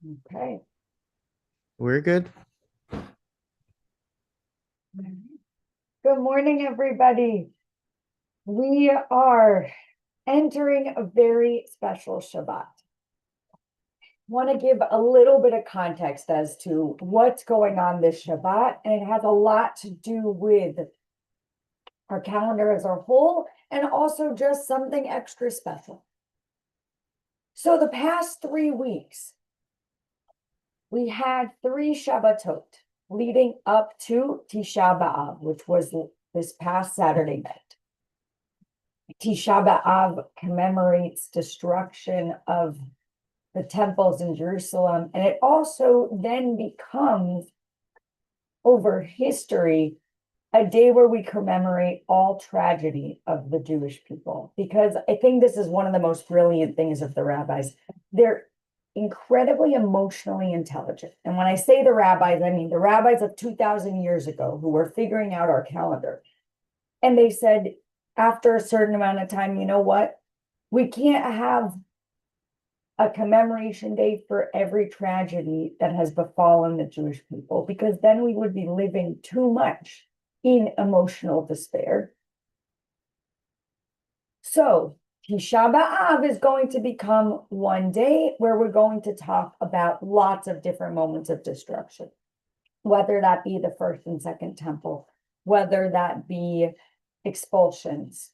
Okay. We're good. Good morning, everybody. We are entering a very special Shabbat. Want to give a little bit of context as to what's going on this Shabbat, and it has a lot to do with our calendar as a whole, and also just something extra special. So the past 3 weeks, we had 3 Shabbatot leading up to Tisha B'Av, which was this past Saturday night. Tisha B'Av commemorates destruction of the temples in Jerusalem, and it also then becomes, over history, a day where we commemorate all tragedy of the Jewish people, because I think this is one of the most brilliant things of the rabbis. They're incredibly emotionally intelligent. And when I say the rabbis, I mean the rabbis of 2,000 years ago who were figuring out our calendar. And they said, after a certain amount of time, you know what? We can't have a commemoration day for every tragedy that has befallen the Jewish people, because then we would be living too much in emotional despair. So Tisha B'Av is going to become one day where we're going to talk about lots of different moments of destruction, whether that be the first and second temple, whether that be expulsions,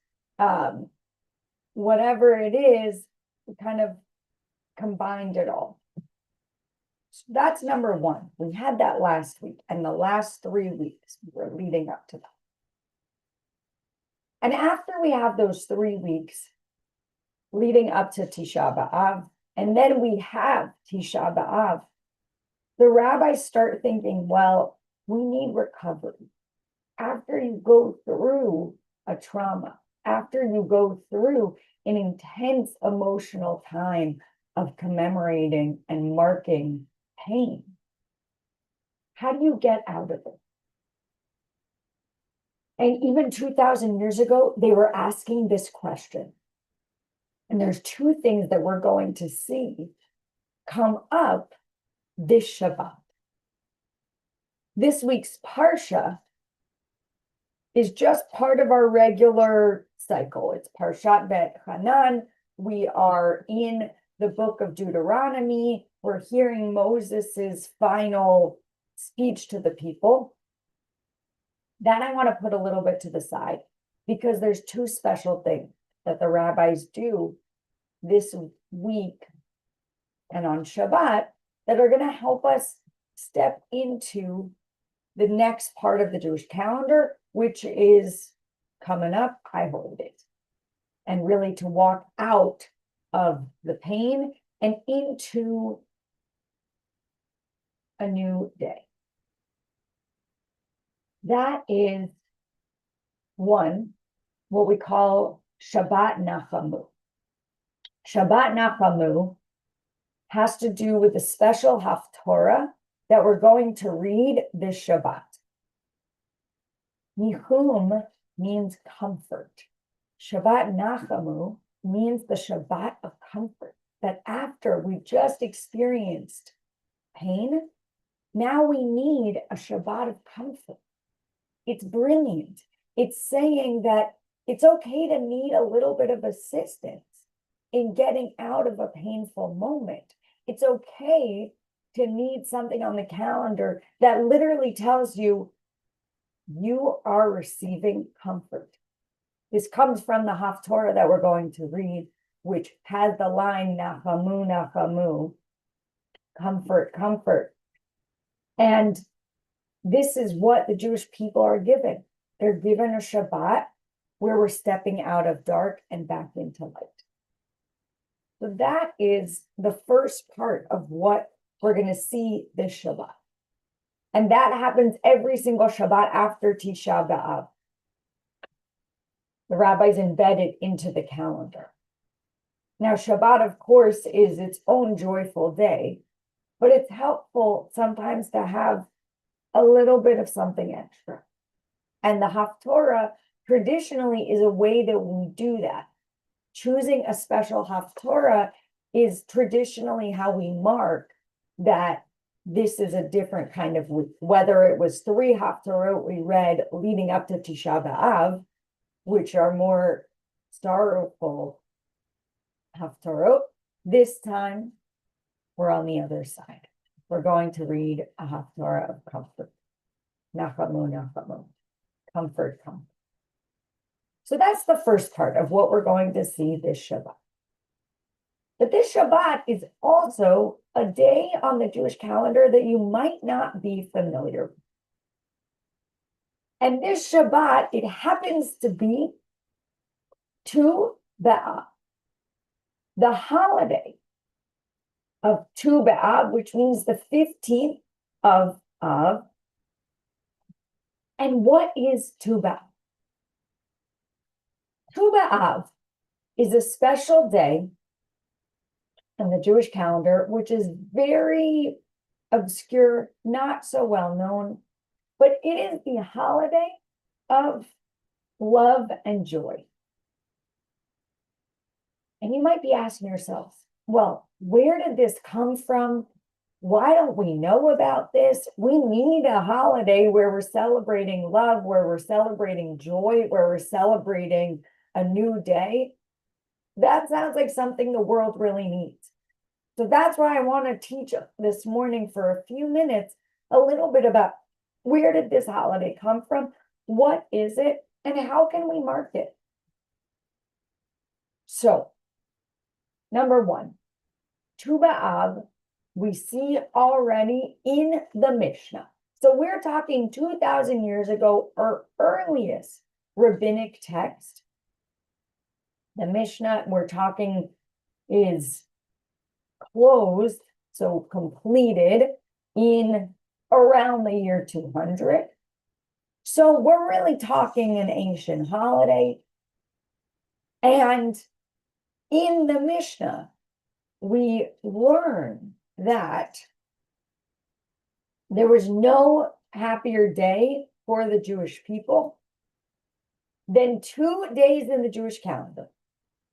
whatever it is, we kind of combined it all. So that's number one. We had that last week, and the last 3 weeks were leading up to that. And after we have those 3 weeks leading up to Tisha B'Av, and then we have Tisha B'Av, the rabbis start thinking, well, we need recovery. After you go through a trauma, after you go through an intense emotional time of commemorating and marking pain, how do you get out of it? And even 2,000 years ago, they were asking this question. And there's 2 things that we're going to see come up this Shabbat. This week's Parsha is just part of our regular cycle. It's Parshat Bet Hanan. We are in the book of Deuteronomy. We're hearing Moses's final speech to the people. That I want to put a little bit to the side, because there's 2 special things that the rabbis do this week and on Shabbat that are going to help us step into the next part of the Jewish calendar, which is coming up, High Holy Days, and really to walk out of the pain and into a new day. That is one, what we call Shabbat Nachamu. Shabbat Nachamu has to do with the special Haftorah that we're going to read this Shabbat. Nihum means comfort. Shabbat Nachamu means the Shabbat of comfort, that after we just experienced pain, now we need a Shabbat of comfort. It's brilliant. It's saying that it's okay to need a little bit of assistance in getting out of a painful moment. It's okay to need something on the calendar that literally tells you you are receiving comfort. This comes from the Haftorah that we're going to read, which has the line Nachamu, Nachamu, comfort, comfort. And this is what the Jewish people are given. They're given a Shabbat where we're stepping out of dark and back into light. So that is the first part of what we're going to see this Shabbat. And that happens every single Shabbat after Tisha B'Av. The rabbis embed it into the calendar. Now, Shabbat, of course, is its own joyful day, but it's helpful sometimes to have a little bit of something extra. And the Haftorah traditionally is a way that we do that. Choosing a special Haftorah is traditionally how we mark that this is a different kind of week, whether it was 3 Haftarot we read leading up to Tisha B'Av, which are more sorrowful Haftarot. This time, we're on the other side. We're going to read a Haftarah of comfort. Nachamu, nachamu. Comfort, comfort. So that's the first part of what we're going to see this Shabbat. But this Shabbat is also a day on the Jewish calendar that you might not be familiar with. And this Shabbat, it happens to be Tu B'Av, the holiday of Tu B'Av, which means the 15th of Av. And what is Tu B'Av? Tu B'Av is a special day on the Jewish calendar, which is very obscure, not so well known, but it is the holiday of love and joy. And you might be asking yourself, well, where did this come from? Why don't we know about this? We need a holiday where we're celebrating love, where we're celebrating joy, where we're celebrating a new day. That sounds like something the world really needs. So that's why I want to teach this morning for a few minutes a little bit about where did this holiday come from? What is it? And how can we mark it? So, number one, Tu B'Av, we see already in the Mishnah. So we're talking 2,000 years ago, our earliest rabbinic text. The Mishnah we're talking is closed, so completed in around the year 200. So we're really talking an ancient holiday. And in the Mishnah, we learn that there was no happier day for the Jewish people than 2 days in the Jewish calendar.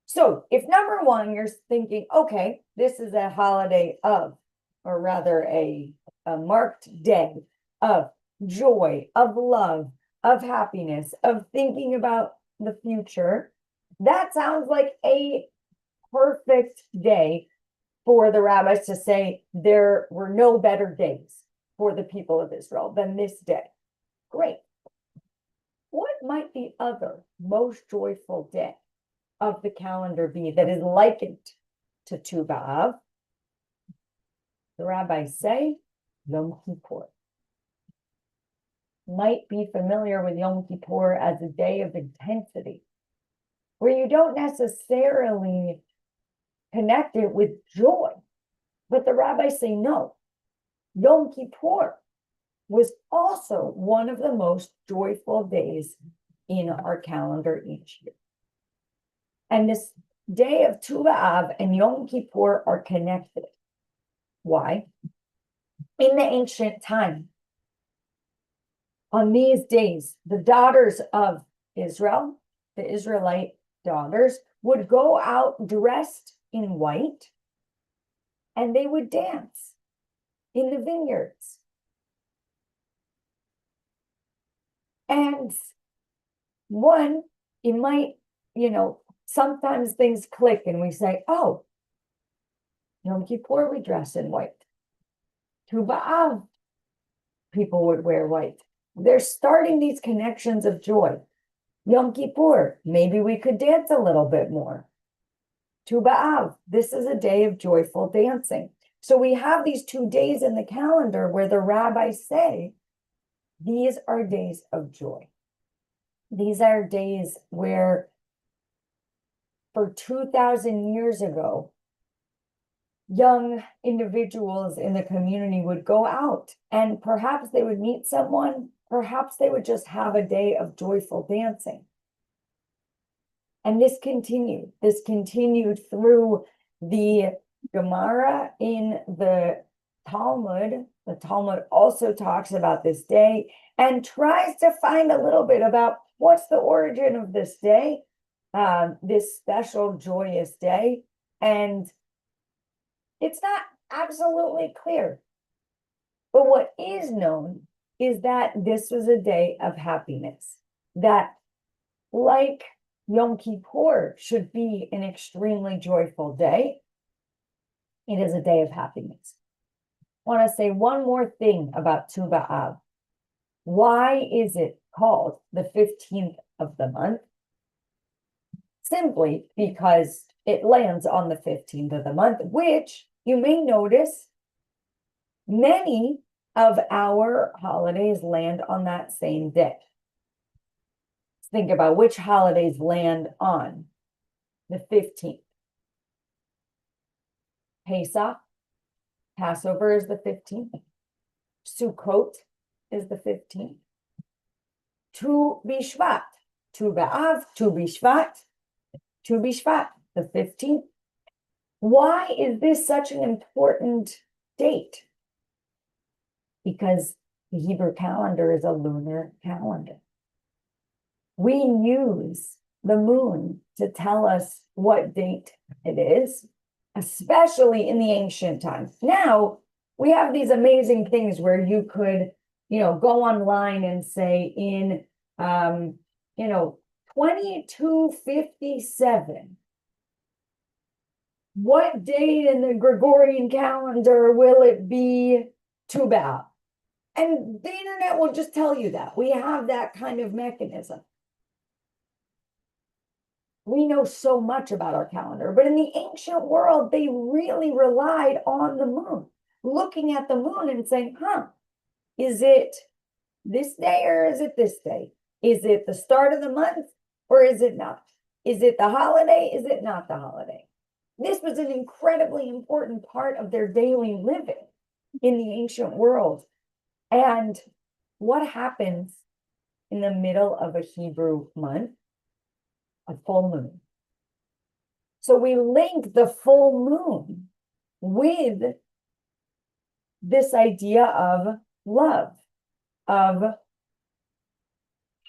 So if number one, you're thinking, okay, this is a holiday of, or rather a marked day of joy, of love, of happiness, of thinking about the future, that sounds like a perfect day for the rabbis to say there were no better days for the people of Israel than this day. Great. What might the other most joyful day of the calendar be that is likened to Tu B'Av? The rabbis say Yom Kippur. Might be familiar with Yom Kippur as a day of intensity, where you don't necessarily connect it with joy. But the rabbis say no. Yom Kippur was also one of the most joyful days in our calendar each year. And this day of Tu B'Av and Yom Kippur are connected. Why? In the ancient time, on these days, the daughters of Israel, the Israelite daughters, would go out dressed in white and they would dance in the vineyards. And one, it might, sometimes things click and we say, oh, Yom Kippur, we dress in white. Tu B'Av, people would wear white. They're starting these connections of joy. Yom Kippur, maybe we could dance a little bit more. Tu B'Av, this is a day of joyful dancing. So we have these 2 days in the calendar where the rabbis say, these are days of joy. These are days where for 2,000 years ago, young individuals in the community would go out and perhaps they would meet someone, perhaps they would just have a day of joyful dancing. And this continued through the Gemara in the Talmud. The Talmud also talks about this day and tries to find a little bit about what's the origin of this day, this special joyous day. And it's not absolutely clear. But what is known is that this was a day of happiness, that like Yom Kippur should be an extremely joyful day, it is a day of happiness. I want to say one more thing about Tu B'Av. Why is it called the 15th of the month? Simply because it lands on the 15th of the month, which you may notice many of our holidays land on that same day. Think about which holidays land on the 15th. Pesach, Passover is the 15th. Sukkot is the 15th. Tu B'Shvat, Tu B'Av, Tu B'Shvat, Tu B'Shvat, the 15th. Why is this such an important date? Because the Hebrew calendar is a lunar calendar. We use the moon to tell us what date it is, especially in the ancient times. Now, we have these amazing things where you could, go online and say in, 2257, what date in the Gregorian calendar will it be Tu B'Av? And the internet will just tell you that. We have that kind of mechanism. We know so much about our calendar, but in the ancient world, they really relied on the moon, looking at the moon and saying, is it this day or is it this day? Is it the start of the month or is it not? Is it the holiday? Is it not the holiday? This was an incredibly important part of their daily living in the ancient world. And what happens in the middle of a Hebrew month? A full moon. So we link the full moon with this idea of love, of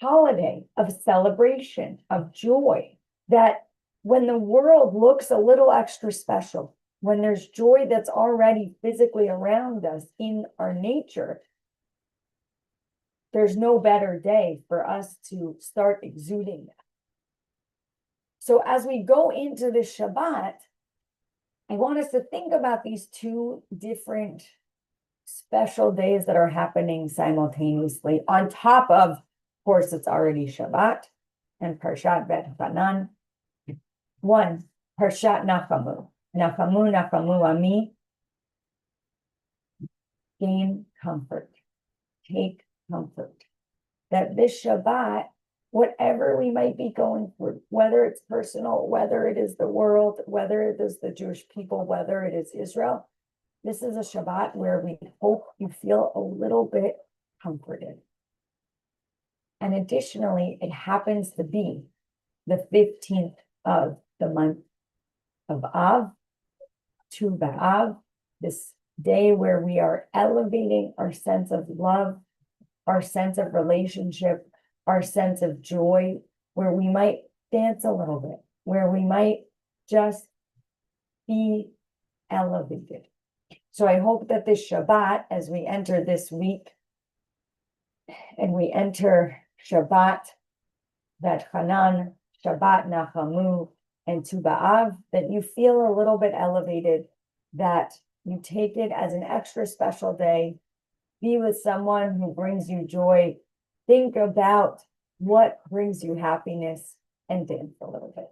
holiday, of celebration, of joy, that when the world looks a little extra special, when there's joy that's already physically around us in our nature, there's no better day for us to start exuding that. So as we go into this Shabbat, I want us to think about these two different special days that are happening simultaneously. On top of course, it's already Shabbat and Parshat Bet Hanan. One, Parshat Nachamu. Nachamu, Nachamu, Ami. Gain comfort. Take comfort. That this Shabbat, whatever we might be going through, whether it's personal, whether it is the world, whether it is the Jewish people, whether it is Israel, this is a Shabbat where we hope you feel a little bit comforted. And additionally, it happens to be the 15th of the month of Av, Tu B'Av, this day where we are elevating our sense of love, our sense of relationship, our sense of joy, where we might dance a little bit, where we might just be elevated. So I hope that this Shabbat, as we enter this week, and we enter Shabbat, Bet Hanan, Shabbat Nachamu, and Tu B'Av, that you feel a little bit elevated, that you take it as an extra special day, be with someone who brings you joy, think about what brings you happiness, and dance a little bit.